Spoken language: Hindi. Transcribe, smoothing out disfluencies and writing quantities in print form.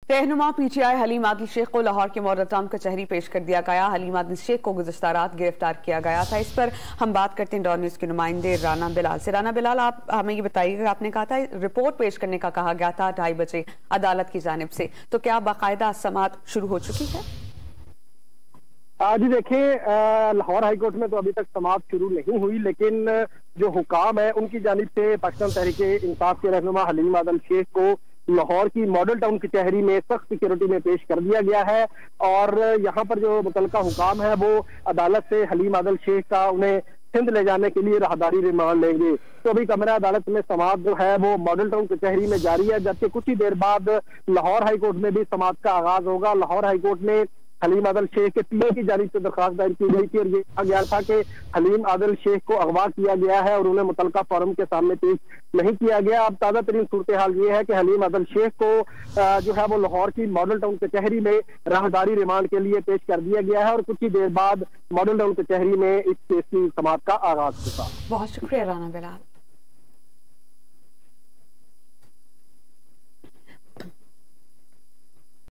रहनुमा पीटीआई हलीम आदिल शेख को लाहौर के मॉडल टाउन कचहरी पेश कर दिया गया। हलीम आदिल शेख को गुज़श्ता रात गिरफ्तार किया गया था। इस पर हम बात करते हैं डॉन न्यूज़ के नुमाइंदे राना बिलाल से। राना बिलाल, आप हमें ये बताइएगा, आपने कहा था रिपोर्ट पेश करने का कहा गया था 2:30 बजे अदालत की जानिब से, तो क्या बाकायदा समाअत शुरू हो चुकी है? जी देखिए, लाहौर हाईकोर्ट में तो अभी तक समाअत शुरू नहीं हुई, लेकिन जो हुकाम है उनकी जानिब से पाकिस्तान तहरीक इंसाफ के रहनुमा हलीम आदिल शेख को लाहौर की मॉडल टाउन कचहरी में सख्त सिक्योरिटी में पेश कर दिया गया है। और यहाँ पर जो मुतल्लिका हुकाम है वो अदालत से हलीम आदिल शेख का उन्हें सिंध ले जाने के लिए राहदारी रिमांड लेंगे। तो अभी कमरा अदालत में समाअत जो है वो मॉडल टाउन कचहरी में जारी है, जबकि कुछ ही देर बाद लाहौर हाईकोर्ट में भी समाअत का आगाज होगा। लाहौर हाईकोर्ट में हलीम आदिल शेख के पीए की जानिब से दरखास्त दायर की गई थी और ये कहा गया था कि हलीम आदिल शेख को अगवा किया गया है और उन्हें मुतल्लिका फोरम के सामने पेश नहीं किया गया। अब ताज़ा तरीन सूरत हाल ये है कि हलीम आदिल शेख को जो है वो लाहौर की मॉडल टाउन कचहरी में राहदारी रिमांड के लिए पेश कर दिया गया है और कुछ ही देर बाद मॉडल टाउन कचहरी में इस केस की समाअत का आगाज होगा। बहुत शुक्रिया राना बिलाल।